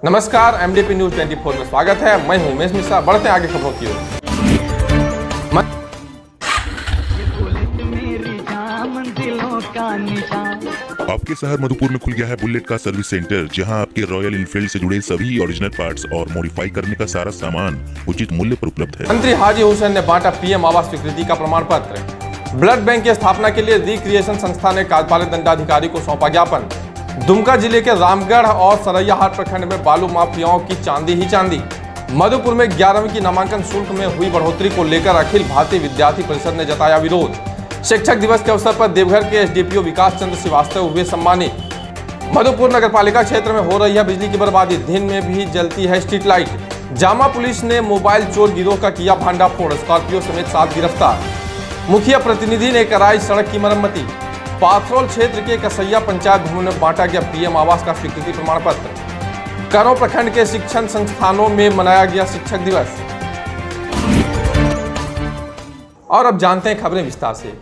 नमस्कार, MDP news 24 में स्वागत है। मैं हूं उमेश मिश्रा। बढ़ते हैं आगे खबरों की ओर। आपके शहर मधुपुर में खुल गया है बुलेट का सर्विस सेंटर, जहां आपके रॉयल इनफील्ड से जुड़े सभी ओरिजिनल पार्ट्स और मॉडिफाई करने का सारा सामान उचित मूल्य पर उपलब्ध है। मंत्री हाजी हुसैन ने बांटा पीएम आवास स्वीकृति का प्रमाण पत्र। ब्लड बैंक की स्थापना के लिए रिक्रिएशन संस्था ने कार्यपालिक दंडाधिकारी को सौंपा ज्ञापन। दुमका जिले के रामगढ़ और सरैयाहाट प्रखंड में बालू माफियाओं की चांदी ही चांदी। मधुपुर में 11वीं की नामांकन शुल्क में हुई बढ़ोतरी को लेकर अखिल भारतीय विद्यार्थी परिषद ने जताया विरोध। शिक्षक दिवस के अवसर पर देवघर के एसडीपीओ विकास चंद्र श्रीवास्तव हुए सम्मानित। मधुपुर नगरपालिका क्षेत्र में हो रही है बिजली की बर्बादी, दिन में भी जलती है स्ट्रीट लाइट। जामा पुलिस ने मोबाइल चोर गिरोह का किया भांडाफोड़, स्कॉर्पियो समेत 7 गिरफ्तार। मुखिया प्रतिनिधि ने कराई सड़क की मरम्मती। पाथरोल क्षेत्र के कसैया पंचायत भवन में बांटा गया पीएम आवास का स्वीकृति प्रमाण पत्र। करों प्रखंड के शिक्षण संस्थानों में मनाया गया शिक्षक दिवस। और अब जानते हैं खबरें विस्तार से।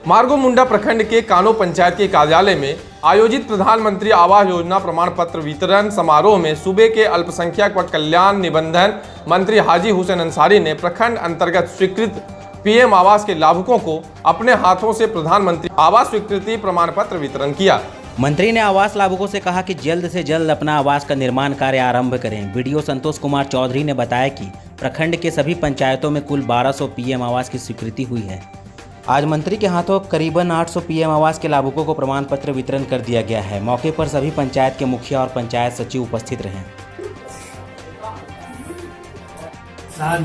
मार्गो मुंडा प्रखंड के कानो पंचायत के कार्यालय में आयोजित प्रधानमंत्री आवास योजना प्रमाण पत्र वितरण समारोह में सूबे के अल्पसंख्यक व कल्याण निबंधन मंत्री हाजी हुसैन अंसारी ने प्रखंड अंतर्गत स्वीकृत पीएम आवास के लाभुकों को अपने हाथों से प्रधानमंत्री आवास स्वीकृति प्रमाण पत्र वितरण किया। मंत्री ने आवास लाभुकों से कहा कि जल्द से जल्द अपना आवास का निर्माण कार्य आरंभ करें। वीडियो संतोष कुमार चौधरी ने बताया कि प्रखंड के सभी पंचायतों में कुल 1200 पीएम आवास की स्वीकृति हुई है। आज मंत्री के हाथों करीबन 800 पीएम आवास के लाभुकों को प्रमाण पत्र वितरण कर दिया गया है। मौके पर सभी पंचायत के मुखिया और पंचायत सचिव उपस्थित रहे।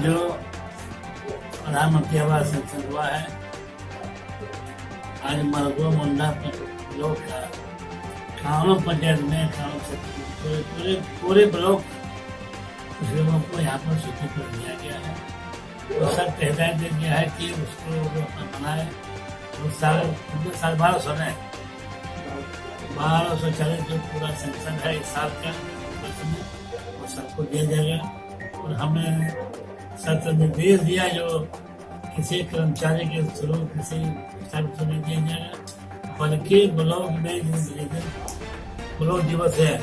जो प्रधानमंत्री आवास संचलन हुआ है, आज मार्गो मुंडा ब्लॉक का कानों पंचायत में पूरे ब्लॉक लोगों को यहाँ पर सूची पर दिया गया है। तो सब हिदायत दे दिया है कि उसको अपना बनाए। उस साल 1200 है, 1240 जो पूरा सेंक्शन है इस साल का वो सबको दिया जाएगा। और हमें सख्त निर्देश दिया जो किसी कर्मचारी के थ्रू किसी को नहीं दिया जाएगा, बल्कि ब्लॉक में ब्लॉक दिवस है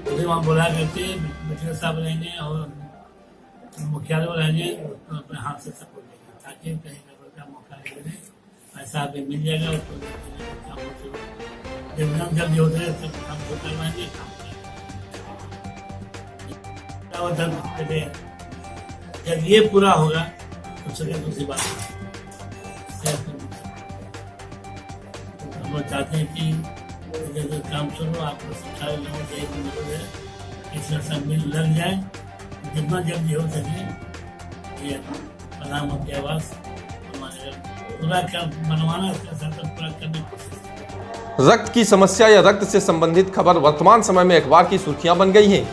उसे वहाँ बुला करके मित्र साहब रहेंगे और मुख्यालय रहेंगे, तो अपने हाथ से सबको देंगे ताकि कहीं गड़बड़ का मौका नहीं मिले। ऐसा भी मिल जाएगा जब जल्दी होते हैं तब काम को करवाएंगे। जब ये पूरा होगा तो चलिए दूसरी बात हम लोग चाहते हैं कि काम शुरू आपको सारे लोगों से एक मदद है इसमें सब मिल लग जाए, जितना जल्दी हो सके ये प्रधानमंत्री आवास पूरा बनवाना, इसका सतत पूरा करने की कोशिश। रक्त की समस्या या रक्त से संबंधित खबर वर्तमान समय में अखबार की सुर्खियां बन गई हैं।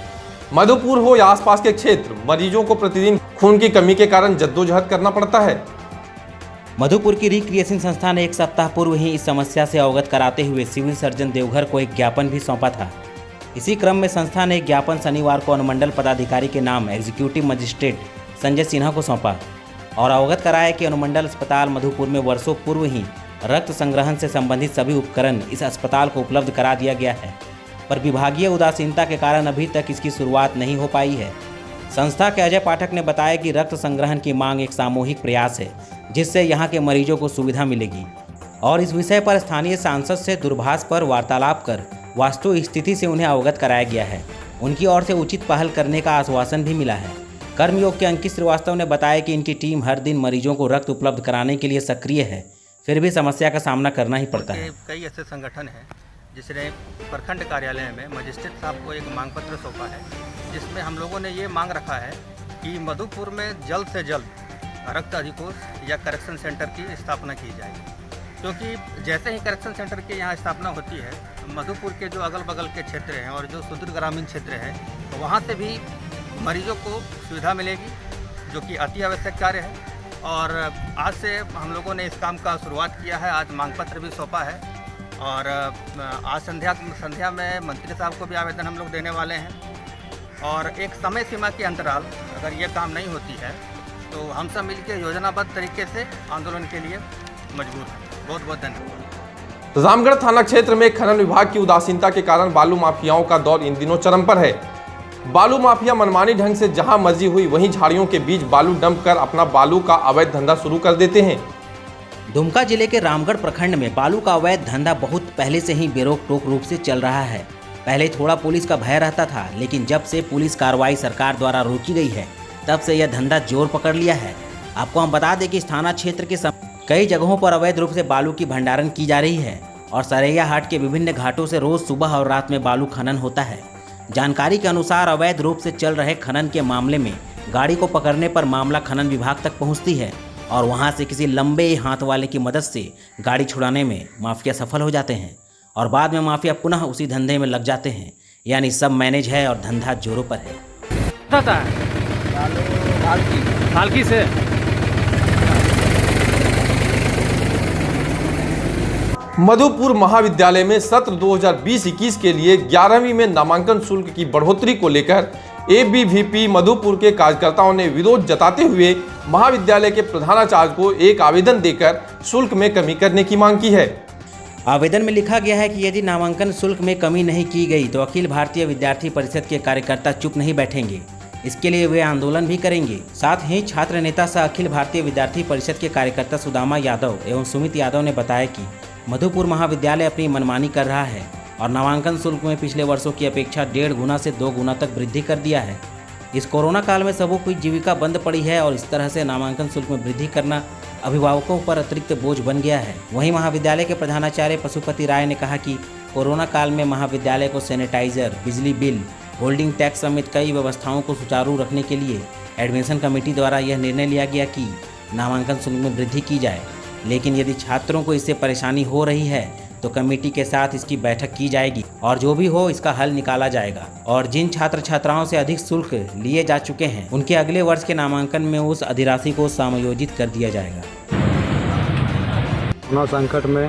मधुपुर हो या आसपास के क्षेत्र, मरीजों को प्रतिदिन खून की कमी के कारण जद्दोजहद करना पड़ता है। मधुपुर की रिक्रिएशन संस्था ने एक सप्ताह पूर्व ही इस समस्या से अवगत कराते हुए सिविल सर्जन देवघर को एक ज्ञापन भी सौंपा था। इसी क्रम में संस्था ने एक ज्ञापन शनिवार को अनुमंडल पदाधिकारी के नाम एग्जीक्यूटिव मजिस्ट्रेट संजय सिन्हा को सौंपा और अवगत कराया कि अनुमंडल अस्पताल मधुपुर में वर्षों पूर्व ही रक्त संग्रहण से संबंधित सभी उपकरण इस अस्पताल को उपलब्ध करा दिया गया है, पर विभागीय उदासीनता के कारण अभी तक इसकी शुरुआत नहीं हो पाई है। संस्था के अजय पाठक ने बताया कि रक्त संग्रहण की मांग एक सामूहिक प्रयास है जिससे यहाँ के मरीजों को सुविधा मिलेगी और इस विषय पर स्थानीय सांसद से दूरभाष पर वार्तालाप कर वास्तु स्थिति से उन्हें अवगत कराया गया है। उनकी ओर से उचित पहल करने का आश्वासन भी मिला है। कर्मयोग के अंकित श्रीवास्तव ने बताया कि इनकी टीम हर दिन मरीजों को रक्त उपलब्ध कराने के लिए सक्रिय है, फिर भी समस्या का सामना करना ही पड़ता है। कई ऐसे संगठन हैं जिसने प्रखंड कार्यालय में मजिस्ट्रेट साहब को एक मांग पत्र सौंपा है, जिसमें हम लोगों ने ये मांग रखा है कि मधुपुर में जल्द से जल्द रक्त अधिकोष या करेक्शन सेंटर की स्थापना की जाए, क्योंकि जैसे ही करेक्शन सेंटर की यहाँ स्थापना होती है, मधुपुर के जो अगल बगल के क्षेत्र हैं और जो सुदूर ग्रामीण क्षेत्र हैं, तो वहाँ से भी मरीजों को सुविधा मिलेगी, जो कि अति आवश्यक कार्य है। और आज से हम लोगों ने इस काम का शुरुआत किया है। आज मांग पत्र भी सौंपा है और आज संध्या में मंत्री साहब को भी आवेदन हम लोग देने वाले हैं। और एक समय सीमा के अंतराल अगर ये काम नहीं होती है तो हम सब मिलकर योजनाबद्ध तरीके से आंदोलन के लिए मजबूर हैं। बहुत बहुत धन्यवाद। रामगढ़ थाना क्षेत्र में खनन विभाग की उदासीनता के कारण बालू माफियाओं का दौर इन दिनों चरम पर है। बालू माफिया मनमानी ढंग से जहां मर्जी हुई वहीं झाड़ियों के बीच बालू डंप कर अपना बालू का अवैध धंधा शुरू कर देते हैं। दुमका जिले के रामगढ़ प्रखंड में बालू का अवैध धंधा बहुत पहले से ही बेरोक टोक रूप से चल रहा है। पहले थोड़ा पुलिस का भय रहता था, लेकिन जब से पुलिस कार्रवाई सरकार द्वारा रोकी गई है तब से यह धंधा जोर पकड़ लिया है। आपको हम बता दें कि इस थाना क्षेत्र के कई जगहों पर अवैध रूप से बालू की भंडारण की जा रही है और सरैया हाट के विभिन्न घाटों से रोज सुबह और रात में बालू खनन होता है। जानकारी के अनुसार अवैध रूप से चल रहे खनन के मामले में गाड़ी को पकड़ने पर मामला खनन विभाग तक पहुंचती है और वहां से किसी लंबे हाथ वाले की मदद से गाड़ी छुड़ाने में माफिया सफल हो जाते हैं और बाद में माफिया पुनः उसी धंधे में लग जाते हैं। यानी सब मैनेज है और धंधा जोरों पर है। पालकी से मधुपुर महाविद्यालय में सत्र 2020-21 के लिए 11वीं में नामांकन शुल्क की बढ़ोतरी को लेकर एबीवीपी मधुपुर के कार्यकर्ताओं ने विरोध जताते हुए महाविद्यालय के प्रधानाचार्य को एक आवेदन देकर शुल्क में कमी करने की मांग की है। आवेदन में लिखा गया है कि यदि नामांकन शुल्क में कमी नहीं की गई तो अखिल भारतीय विद्यार्थी परिषद के कार्यकर्ता चुप नहीं बैठेंगे। इसके लिए वे आंदोलन भी करेंगे। साथ ही छात्र नेता सह अखिल भारतीय विद्यार्थी परिषद के कार्यकर्ता सुदामा यादव एवं सुमित यादव ने बताया कि मधुपुर महाविद्यालय अपनी मनमानी कर रहा है और नामांकन शुल्क में पिछले वर्षों की अपेक्षा 1.5 गुना से 2 गुना तक वृद्धि कर दिया है। इस कोरोना काल में सबों की जीविका बंद पड़ी है और इस तरह से नामांकन शुल्क में वृद्धि करना अभिभावकों पर अतिरिक्त बोझ बन गया है। वहीं महाविद्यालय के प्रधानाचार्य पशुपति राय ने कहा कि कोरोना काल में महाविद्यालय को सैनिटाइजर, बिजली बिल, होल्डिंग टैक्स समेत कई व्यवस्थाओं को सुचारू रखने के लिए एडमिशन कमेटी द्वारा यह निर्णय लिया गया कि नामांकन शुल्क में वृद्धि की जाए। लेकिन यदि छात्रों को इससे परेशानी हो रही है तो कमेटी के साथ इसकी बैठक की जाएगी और जो भी हो इसका हल निकाला जाएगा। और जिन छात्र छात्राओं से अधिक शुल्क लिए जा चुके हैं उनके अगले वर्ष के नामांकन में उस अधिराशि को समायोजित कर दिया जाएगा। कोरोना संकट में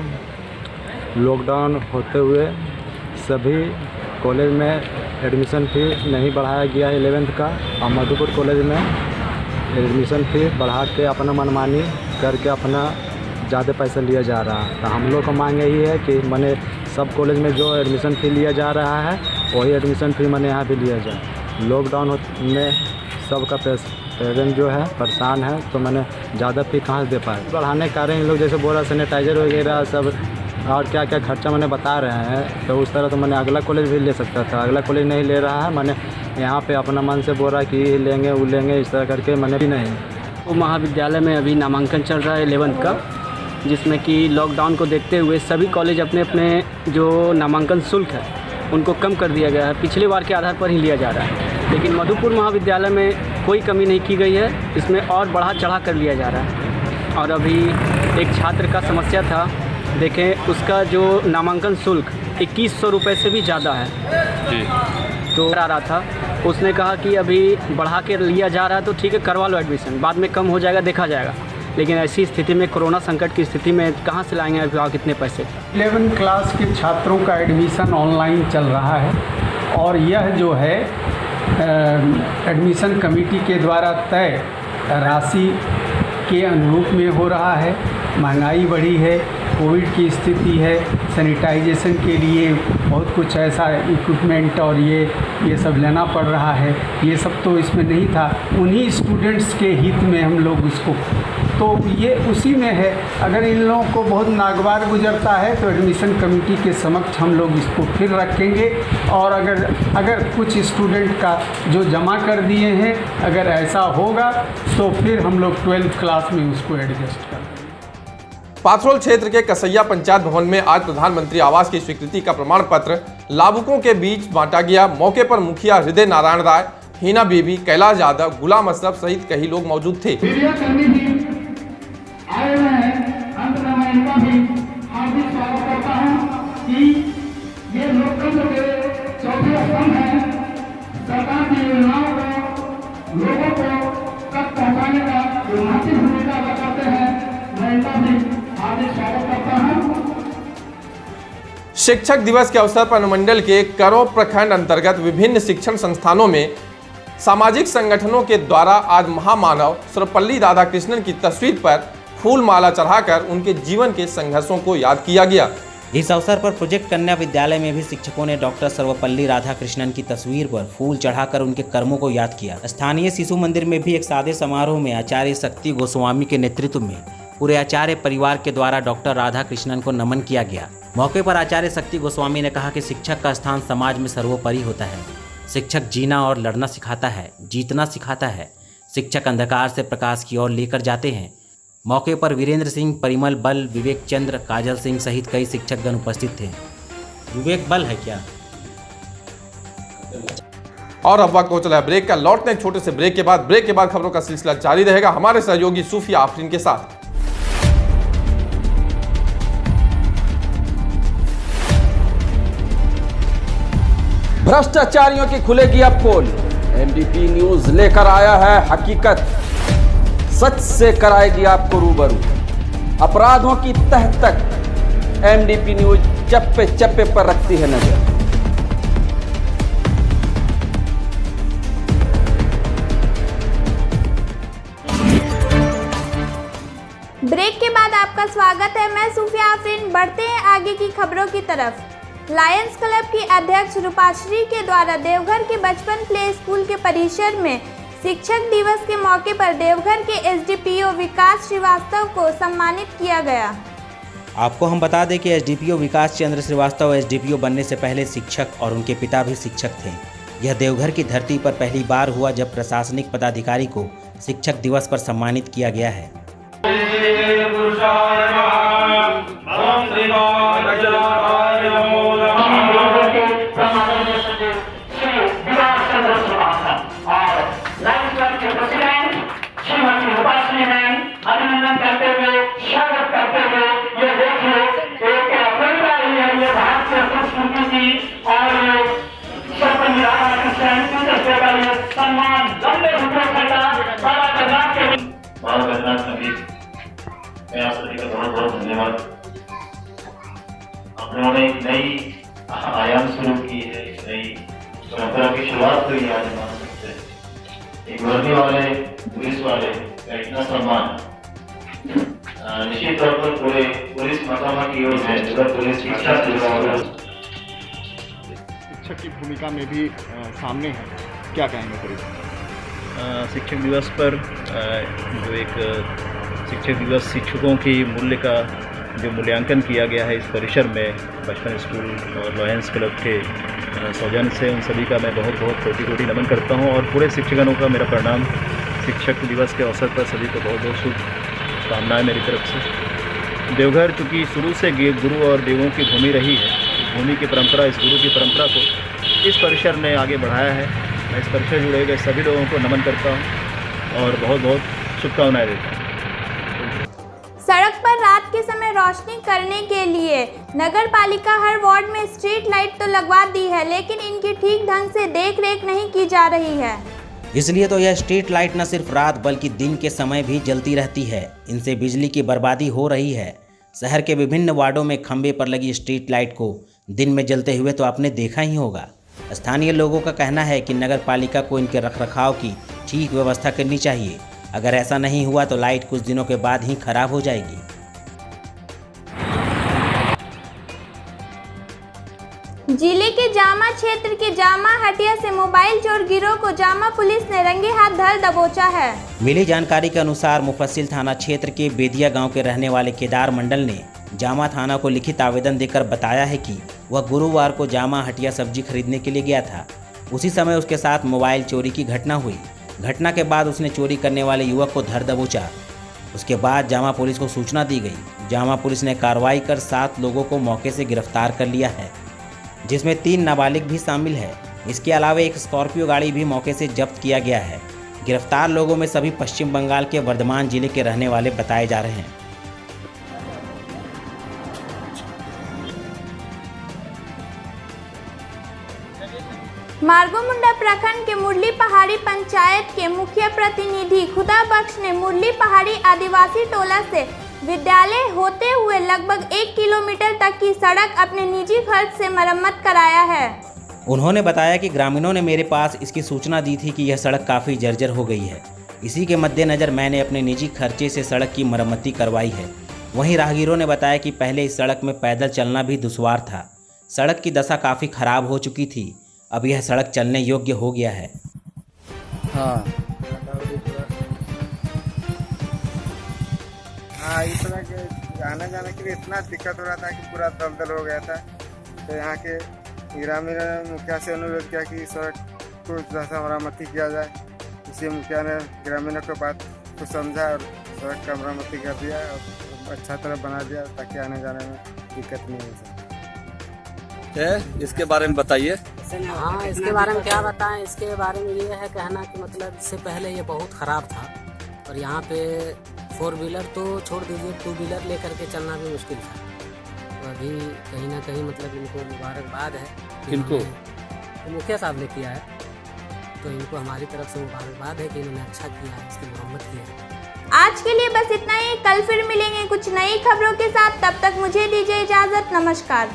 लॉकडाउन होते हुए सभी कॉलेज में एडमिशन फी नहीं बढ़ाया गया है 11th का, और मधुपुर कॉलेज में एडमिशन फी बढ़ा के अपना मनमानी करके अपना ज़्यादा पैसा लिया जा रहा है। तो हम लोग का मांग यही है कि मैंने सब कॉलेज में जो एडमिशन फ़ी लिया जा रहा है वही एडमिशन फ़ी मैंने यहाँ भी लिया जाए। लॉकडाउन में सबका पेरेंट जो है परेशान है, तो मैंने ज़्यादा फ़ी कहाँ से दे पाए। बढ़ाने के कारण इन लोग जैसे बोल रहा सैनिटाइजर वगैरह सब और क्या क्या खर्चा मैंने बता रहे हैं, तो उस तरह तो मैंने अगला कॉलेज भी ले सकता था। अगला कॉलेज नहीं ले रहा है, मैंने यहाँ पे अपना मन से बोल रहा कि लेंगे वो लेंगे, इस तरह करके मैंने भी नहीं। वो महाविद्यालय में अभी नामांकन चल रहा है 11th का, जिसमें कि लॉकडाउन को देखते हुए सभी कॉलेज अपने अपने जो नामांकन शुल्क है उनको कम कर दिया गया है। पिछले बार के आधार पर ही लिया जा रहा है, लेकिन मधुपुर महाविद्यालय में कोई कमी नहीं की गई है, इसमें और बढ़ा चढ़ा कर लिया जा रहा है। और अभी एक छात्र का समस्या था, देखें उसका जो नामांकन शुल्क 2100 रुपये से भी ज़्यादा है, तो आ रहा था। उसने कहा कि अभी बढ़ा के लिया जा रहा है तो ठीक है करवा लो एडमिशन, बाद में कम हो जाएगा देखा जाएगा। लेकिन ऐसी स्थिति में कोरोना संकट की स्थिति में कहाँ से लाएंगे अभिभावक कितने पैसे। 11th क्लास के छात्रों का एडमिशन ऑनलाइन चल रहा है और यह जो है एडमिशन कमेटी के द्वारा तय राशि के अनुरूप में हो रहा है। महंगाई बढ़ी है, कोविड की स्थिति है, सैनिटाइजेशन के लिए बहुत कुछ ऐसा इक्विपमेंट और ये सब लेना पड़ रहा है। ये सब तो इसमें नहीं था, उन्हीं स्टूडेंट्स के हित में हम लोग इसको, तो ये उसी में है। अगर इन लोगों को बहुत नागवार गुजरता है तो एडमिशन कमेटी के समक्ष हम लोग इसको फिर रखेंगे, और अगर कुछ स्टूडेंट का जो जमा कर दिए हैं अगर ऐसा होगा तो फिर हम लोग 12th क्लास में उसको एडजस्ट कर देंगे। पाथरोल क्षेत्र के कसैया पंचायत भवन में आज प्रधानमंत्री आवास की स्वीकृति का प्रमाण पत्र लाभुकों के बीच बांटा गया। मौके पर मुखिया हृदय नारायण राय, हीना बीबी, कैलाश यादव, गुलाम अशरफ सहित कई लोग मौजूद थे। आए हुए हैं, अंत में मैं इनका भी हार्दिक स्वागत करता हूं कि ये लोकतंत्र के चौथे स्तंभ हैं। सरकार की योजनाओं को लोगों को तक पहुंचाने का जो महत्वपूर्ण भूमिका अदा करते हैं, मैं इनका भी हार्दिक स्वागत करता हूं। शिक्षक दिवस के अवसर पर अनुमंडल के करो प्रखंड अंतर्गत विभिन्न शिक्षण संस्थानों में सामाजिक संगठनों के द्वारा आज महामानव सर्वपल्ली राधाकृष्णन की तस्वीर पर फूल माला चढ़ाकर उनके जीवन के संघर्षों को याद किया गया। इस अवसर पर प्रोजेक्ट कन्या विद्यालय में भी शिक्षकों ने डॉक्टर सर्वपल्ली राधाकृष्णन की तस्वीर पर फूल चढ़ाकर उनके कर्मों को याद किया। स्थानीय शिशु मंदिर में भी एक सादे समारोह में आचार्य शक्ति गोस्वामी के नेतृत्व में पूरे आचार्य परिवार के द्वारा डॉक्टर राधाकृष्णन को नमन किया गया। मौके पर आचार्य शक्ति गोस्वामी ने कहा कि शिक्षक का स्थान समाज में सर्वोपरि होता है। शिक्षक जीना और लड़ना सिखाता है, जीतना सिखाता है। शिक्षक अंधकार से प्रकाश की ओर लेकर जाते हैं। मौके पर वीरेंद्र सिंह, परिमल बल, विवेक चंद्र, काजल सिंह सहित कई शिक्षकगण उपस्थित थे। विवेक बल है क्या? और अब वक्त हो चला है ब्रेक का। लौटते हैं छोटे से ब्रेक के बाद खबरों का सिलसिला जारी रहेगा हमारे सहयोगी सूफिया आफरीन के साथ। भ्रष्टाचारियों की खुलेगी अब पोल। एमडीपी न्यूज लेकर आया है हकीकत, सच से कराएगी आपको रूबरू। अपराधों की तह तक एमडीपी न्यूज चप्पे चप्पे पर रखती है नजर। ब्रेक के बाद आपका स्वागत है। मैं सूफिया आफरीन। बढ़ते हैं आगे की खबरों की तरफ। लायंस क्लब की अध्यक्ष रूपाश्री के द्वारा देवघर के बचपन प्ले स्कूल के परिसर में शिक्षक दिवस के मौके पर देवघर के एसडीपीओ विकास श्रीवास्तव को सम्मानित किया गया। आपको हम बता दें कि एसडीपीओ विकास चंद्र श्रीवास्तव एसडीपीओ बनने से पहले शिक्षक और उनके पिता भी शिक्षक थे। यह देवघर की धरती पर पहली बार हुआ जब प्रशासनिक पदाधिकारी को शिक्षक दिवस पर सम्मानित किया गया है। अभिनंदन करते हुए, स्वागत करते हुए, ये देखिए एक परंपरा रही है ये भारतीय संस्कृति की और सर्वपल्ली राधाकृष्णन का ये सम्मान लंबे रुपयों का बाबा जगन्नाथ के मैं आप सभी का बहुत बहुत धन्यवाद। आप लोगों ने एक नई आयाम शुरू की है, एक नई परंपरा की शुरुआत हुई आज मान सकते हैं। एक वर्दी वाले पुलिस वाले का इतना सम्मान निश्चित तौर पर पूरे पुलिस महकमा की ओर से पुलिस शिक्षक की भूमिका में भी सामने है, क्या कहेंगे पुलिस? शिक्षक दिवस पर जो एक शिक्षक दिवस शिक्षकों की मूल्य का जो मूल्यांकन किया गया है इस परिसर में बचपन स्कूल और लायंस क्लब के सौजन्य से उन सभी का मैं बहुत बहुत कोटि कोटि नमन करता हूं और पूरे शिक्षकगणों का मेरा प्रणाम। शिक्षक दिवस के अवसर पर सभी को बहुत बहुत शुभकामनाएं मेरी तरफ से। देवघर चूँकि शुरू से गुरु और देवों की भूमि रही है, भूमि की परंपरा, इस गुरु की परंपरा को इस परिसर ने आगे बढ़ाया है। मैं इस परिसर जुड़े गए सभी लोगों को नमन करता हूँ और बहुत बहुत शुभकामनाएं देता हूँ। सड़क पर रात के समय रोशनी करने के लिए नगर पालिका हर वार्ड में स्ट्रीट लाइट तो लगवा दी है, लेकिन इनकी ठीक ढंग से देख रेख नहीं की जा रही है। इसलिए तो यह स्ट्रीट लाइट न सिर्फ रात बल्कि दिन के समय भी जलती रहती है। इनसे बिजली की बर्बादी हो रही है। शहर के विभिन्न वार्डों में खंभे पर लगी स्ट्रीट लाइट को दिन में जलते हुए तो आपने देखा ही होगा। स्थानीय लोगों का कहना है कि नगर पालिका को इनके रखरखाव की ठीक व्यवस्था करनी चाहिए। अगर ऐसा नहीं हुआ तो लाइट कुछ दिनों के बाद ही खराब हो जाएगी। जिले के जामा क्षेत्र के जामा हटिया से मोबाइल चोर गिरोह को जामा पुलिस ने रंगे हाथ धर दबोचा है। मिली जानकारी के अनुसार मुफस्सिल थाना क्षेत्र के बेदिया गांव के रहने वाले केदार मंडल ने जामा थाना को लिखित आवेदन देकर बताया है कि वह गुरुवार को जामा हटिया सब्जी खरीदने के लिए गया था। उसी समय उसके साथ मोबाइल चोरी की घटना हुई। घटना के बाद उसने चोरी करने वाले युवक को धर दबोचा। उसके बाद जामा पुलिस को सूचना दी गई। जामा पुलिस ने कार्रवाई कर 7 लोगों को मौके से गिरफ्तार कर लिया है, जिसमें 3 नाबालिग भी शामिल है। इसके अलावा एक स्कॉर्पियो गाड़ी भी मौके से जब्त किया गया है। गिरफ्तार लोगों में सभी पश्चिम बंगाल के वर्धमान जिले के रहने वाले बताए जा रहे हैं। मार्गोमुंडा प्रखंड के मुरली पहाड़ी पंचायत के मुख्य प्रतिनिधि खुदा बख्श ने मुरली पहाड़ी आदिवासी टोला से विद्यालय होते हुए लगभग 1 किलोमीटर तक की सड़क अपने निजी खर्च से मरम्मत कराया है। उन्होंने बताया कि ग्रामीणों ने मेरे पास इसकी सूचना दी थी कि यह सड़क काफ़ी जर्जर हो गई है। इसी के मद्देनज़र मैंने अपने निजी खर्चे से सड़क की मरम्मती करवाई है। वहीं राहगीरों ने बताया कि पहले इस सड़क में पैदल चलना भी दुश्वार था। सड़क की दशा काफ़ी खराब हो चुकी थी। अब यह सड़क चलने योग्य हो गया है। हाँ इस तरह के आने जाने के लिए इतना दिक्कत हो रहा था कि पूरा दलदल हो गया था। तो यहाँ के ग्रामीण मुखिया से अनुरोध किया कि सड़क को जैसा मरम्मती किया जाए। इसी मुखिया ने ग्रामीणों की बात को समझा और सड़क का मरम्मती कर दिया और अच्छा तरह बना दिया ताकि आने जाने में दिक्कत नहीं हो सके। इसके बारे में बताइए। हाँ इसके बारे में क्या बताएं। इसके बारे में ये है कहना कि मतलब इससे पहले ये बहुत ख़राब था और यहाँ पे 4 व्हीलर तो छोड़ दीजिए 2 व्हीलर लेकर के चलना भी मुश्किल था। तो अभी कहीं ना कहीं मतलब इनको मुबारकबाद है। किनको? मुखिया साहब ने किया है तो इनको हमारी तरफ से मुबारकबाद है कि इन्होंने अच्छा किया है, इसकी मरम्मत की है। आज के लिए बस इतना ही। कल फिर मिलेंगे कुछ नई खबरों के साथ। तब तक मुझे दीजिए इजाज़त। नमस्कार।